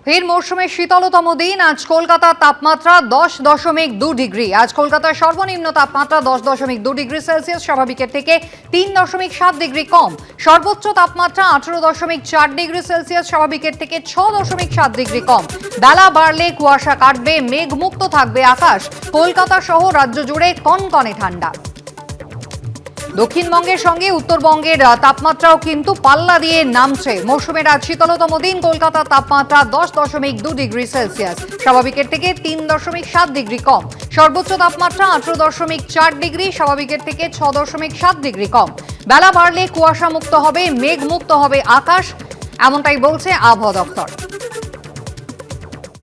ফের মৌসুমের শীতলতম দিন আজ কলকাতার তাপমাত্রা 10.2 ডিগ্রি। আজ কলকাতার সর্বনিম্ন তাপমাত্রা 10.2 ডিগ্রি সেলসিয়াস, স্বাভাবিকের থেকে 3.7 ডিগ্রি কম। সর্বোচ্চ তাপমাত্রা 18.4 ডিগ্রি সেলসিয়াস, স্বাভাবিকের থেকে 6.7 ডিগ্রি কম। বেলা বাড়লে কুয়াশা কাটবে, মেঘমুক্ত থাকবে আকাশ। কলকাতা সহ রাজ্য জুড়ে কনকনে ঠান্ডা। দক্ষিণবঙ্গের সঙ্গে উত্তরবঙ্গের তাপমাত্রাও কিন্তু পাল্লা দিয়ে নামছে। মৌসুমের আজ শীতলতম দিন, কলকাতার তাপমাত্রা 10.2 ডিগ্রি সেলসিয়াস, স্বাভাবিকের থেকে 3.7 ডিগ্রি কম। সর্বোচ্চ তাপমাত্রা 18.4 ডিগ্রি, স্বাভাবিকের থেকে 6.7 ডিগ্রি কম। বেলা বাড়লে কুয়াশা মুক্ত হবে, মেঘমুক্ত হবে আকাশ, এমনটাই বলছে আবহাওয়া দপ্তর।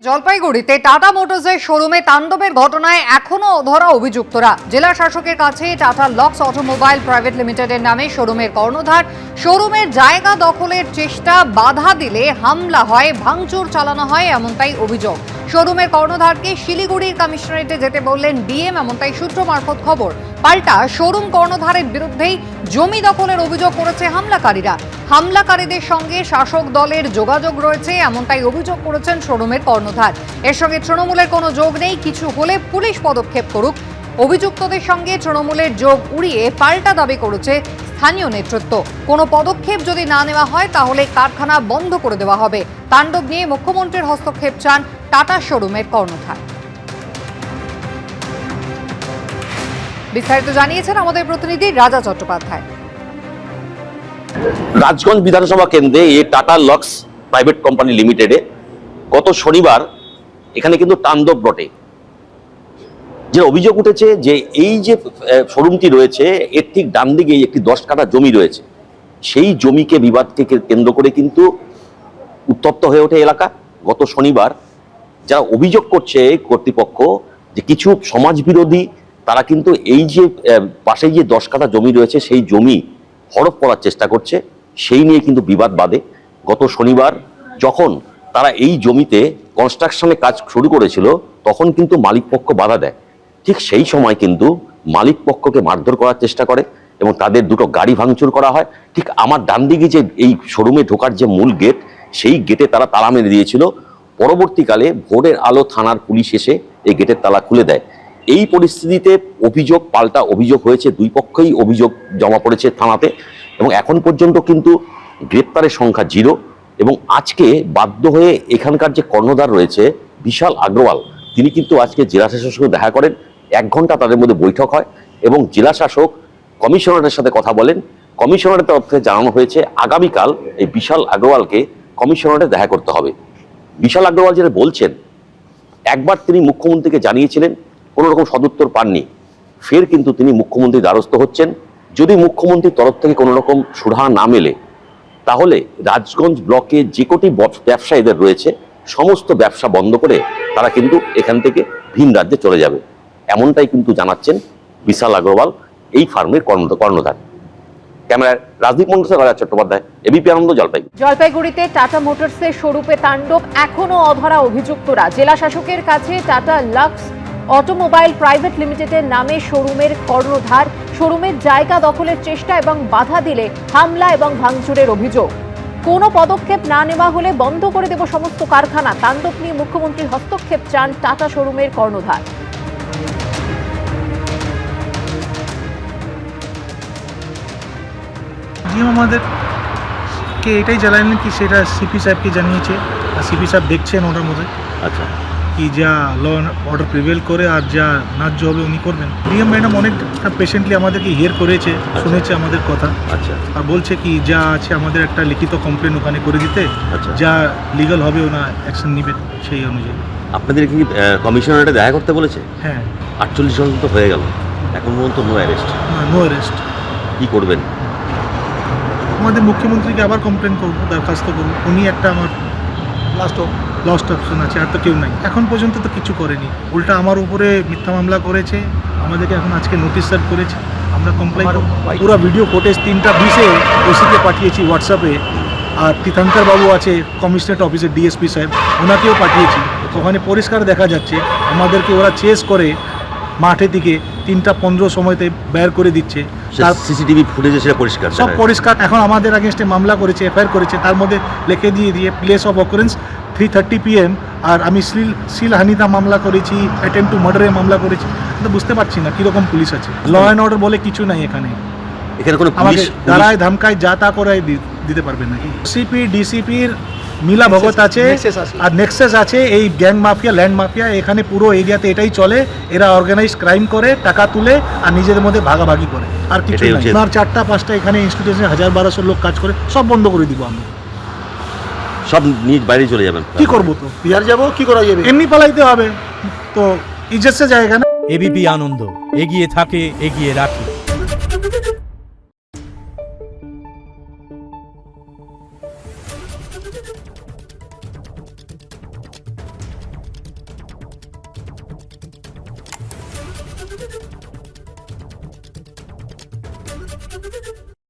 জলপাইগুড়িতে টাটা মোটরসের শোরুমে তাণ্ডবের ঘটনায় এখনো অধরা অভিযুক্তরা। জেলা শাসকের কাছে টাটা লক্স অটোমোবাইল প্রাইভেট লিমিটেডের নামে শোরুমের কর্ণধার। শোরুমের জায়গা দখলের চেষ্টা বাধা দিলে হামলা হয়, ভাঙচুর চালানো হয়, এমনটাই অভিযোগ। শোরুমের কর্ণধারকে শিলিগুড়ির কমিশনারেটে যেতে বললেন ডিএম, এমনটাই সূত্র মারফত খবর। পাল্টা শোরুম কর্ণধারের বিরুদ্ধেই জমি দখলের অভিযোগ করেছে হামলাকারীরা। হামলাকারীদের সঙ্গে শাসক দলের যোগাযোগ রয়েছে, এমনটাই অভিযোগ করেছেন শোরুমের কর্ণধার। এর সঙ্গে তৃণমূলের কোনো যোগ নেই, কিছু হলে পুলিশ পদক্ষেপ করুক। অভিযুক্তদের সঙ্গে তৃণমূলের যোগ উড়িয়ে পাল্টা দাবি করেছে স্থানীয় নেতৃত্ব। কোনো পদক্ষেপ যদি না নেওয়া হয় তাহলে কারখানা বন্ধ করে দেওয়া হবে। তাণ্ডব নিয়ে মুখ্যমন্ত্রীর হস্তক্ষেপ চান টাটা শোরুমের কর্ণধার। বিস্তারিত জানিয়েছেন আমাদের প্রতিনিধি রাজা চট্টোপাধ্যায়। রাজগঞ্জ বিধানসভা কেন্দ্রে এই টাটা লক্স প্রাইভেট কোম্পানি লিমিটেডে গত শনিবার এখানে কিন্তু তাণ্ডব ঘটে। যে অভিযোগ উঠেছে যে এই যে শোরুমটি রয়েছে এর ঠিক ডান দিকে একটি 10 কাঠা জমি রয়েছে, সেই জমিকে বিবাদকে কেন্দ্র করে কিন্তু উত্তপ্ত হয়ে ওঠে এলাকা। গত শনিবার যারা অভিযোগ করছে কর্তৃপক্ষ যে কিছু সমাজ বিরোধী তারা কিন্তু এই যে পাশে যে 10 কাঠা জমি রয়েছে সেই জমি হড়প করার চেষ্টা করছে, সেই নিয়ে কিন্তু বিবাদ বাধে। গত শনিবার যখন তারা এই জমিতে কনস্ট্রাকশনের কাজ শুরু করেছিল তখন কিন্তু মালিক পক্ষ বাধা দেয়। ঠিক সেই সময় কিন্তু মালিক পক্ষকে মারধর করার চেষ্টা করে এবং তাদের দুটো গাড়ি ভাঙচুর করা হয়। ঠিক আমার ডান দিকে যে এই শোরুমে ঢোকার যে মূল গেট, সেই গেটে তারা তালা মেরে দিয়েছিল। পরবর্তীকালে ভোরের আলো থানার পুলিশ এসে এই গেটের তালা খুলে দেয়। এই পরিস্থিতিতে অভিযোগ পাল্টা অভিযোগ হয়েছে, দুই পক্ষই অভিযোগ জমা পড়েছে থানাতে এবং এখন পর্যন্ত কিন্তু গ্রেপ্তারের সংখ্যা 0। এবং আজকে বাধ্য হয়ে এখানকার যে কর্ণধার রয়েছে বিশাল আগরওয়াল, তিনি কিন্তু আজকে জেলা শাসকের সঙ্গে দেখা করেন। 1 ঘন্টা তাদের মধ্যে বৈঠক হয় এবং জেলা শাসক কমিশনারের সাথে কথা বলেন। কমিশনারের তরফ থেকে জানানো হয়েছে আগামীকাল এই বিশাল আগরওয়ালকে কমিশনারে দেখা করতে হবে। বিশাল আগরওয়াল যেটা বলছেন, একবার তিনি মুখ্যমন্ত্রীকে জানিয়েছিলেন, কোনো রকম সদুত্তর পাননি। ফের কিন্তু তিনি মুখ্যমন্ত্রীর দ্বারস্থ হচ্ছেন। যদি মুখ্যমন্ত্রীর তরফ থেকে কোনো রকম সুরাহা না মেলে তাহলে রাজগঞ্জ ব্লকে যে কটি ব্যবসায়ীদের রয়েছে সমস্ত ব্যবসা বন্ধ করে তারা কিন্তু এখান থেকে ভিন রাজ্যে চলে যাবে, এমনটাই কিন্তু জানাচ্ছেন বিশাল আগরওয়াল, এই ফার্মের কর্ণধার। ক্যামেরায় রাজদীপ মন্ডল, রাজা চট্টোপাধ্যায়, এবিপি আনন্দ, জলপাইগুড়ি। জলপাইগুড়িতে টাটা মোটরসের শোরুমে তাণ্ডব, এখনো অধরা অভিযুক্তরা। জেলা শাসকের কাছে টাটা লক্স অটোমোবাইল প্রাইভেট লিমিটেডের নামে শোরুমের কর্ণধার। শোরুমের জায়গা দখলের চেষ্টা এবং বাধা দিলে হামলা এবং ভাঙচুরের অভিযোগ। কোনো পদক্ষেপ না নেওয়া হলে বন্ধ করে দেব সমস্ত কারখানা। তাণ্ডব নিয়ে মুখ্যমন্ত্রীর হস্তক্ষেপ চান টাটা শোরুমের কর্ণধার। আমাদেরকে এটাই জানালেন কি সেটা সিপি সাহেবকে জানিয়েছে, আর সিপি সাহেব দেখছেন ওটার মধ্যে। আচ্ছা, কি যা ল অর্ডার প্রিভেল করে আর যা ন্যায্য হবে উনি করবেন। ডিএম ম্যাডাম অনেকটা পেশেন্টলি আমাদেরকে হিয়ার করেছে, শুনেছে আমাদের কথা। আচ্ছা, আর বলছে কি যা আছে আমাদের একটা লিখিত কমপ্লেন ওখানে করে দিতে, যা লিগাল হবে ওনা অ্যাকশন নেবে সেই অনুযায়ী। আপনাদের কি কমিশনারেটে দেখা করতে বলেছে? হ্যাঁ, 48 জন তো হয়ে গেল, এখন পর্যন্ত নো অ্যারেস্ট। No arrest. কি করবেন? আমাদের মুখ্যমন্ত্রীকে আবার কমপ্লেন করবো, দরখাস্ত করবো। উনি একটা আমার লাস্ট অপশন আছে, আর তো কেউ নাই। এখন পর্যন্ত তো কিছু করেনি, উল্টা আমার উপরে মিথ্যা মামলা করেছে, আমাদেরকে এখন আজকে নোটিশ সার্ভ করেছে। আমরা কমপ্লেন করবো। পুরো ভিডিও ফুটেজ 3:20 ওসিকে পাঠিয়েছি হোয়াটসঅ্যাপে। আর তীর্থঙ্কর বাবু আছে কমিশনারেট অফিসের ডিএসপি সাহেব, ওনাকেও পাঠিয়েছি। ওখানে পরিষ্কার দেখা যাচ্ছে আমাদেরকে ওরা চেস করে মাঠের দিকে 3:15 সময়তে বের করে দিচ্ছে। সিসিটিভি ফুটেজে সেটা পরিষ্কার, সব পরিষ্কার। এখন আমাদের আগেনস্টে মামলা করেছে, এফআইআর করেছে, তার মধ্যে লিখে দিয়ে প্লেস অফ অকারেন্স 3:30 PM আর আমি শ্লীলহানিতা মামলা করেছি, অ্যাটেম্প টু মার্ডারের মামলা করেছি। তো বুঝতে পারছি না কীরকম পুলিশ আছে। ল অ্যান্ড অর্ডার বলে কিছু নাই এখানে। এখানে কোনো আমাকে পুলিশ দাঁড়ায় ধামকায় যা তা করে দিতে পারবে নাকি? সিপি ডিসিপির মিলা ভগত আছে আর নেক্সাস আছে। এই গ্যাং মাফিয়া, ল্যান্ড মাফিয়া এখানে পুরো এরিয়াতে এটাই চলে। এরা অর্গানাইজ ক্রাইম করে, টাকা তুলে আর নিজেদের মধ্যে ভাগাভাগি করে, আর কিছু এটাই না। হচ্ছে- আর 4টা-5টা এখানে ইনস্টিটিউশনে 1000-1200 লোক কাজ করে, সব বন্ধ করে দিব আমি। সব নিজ বাইরে চলে যাবেন। কি করবো? তো বিহার যাবো, কি করা যাবে? এমনি পালাইতে হবে, তো ইজ্জত সে জায়গা না। এবিপি আনন্দ, এগিয়ে থাকে, এগিয়ে রাখে।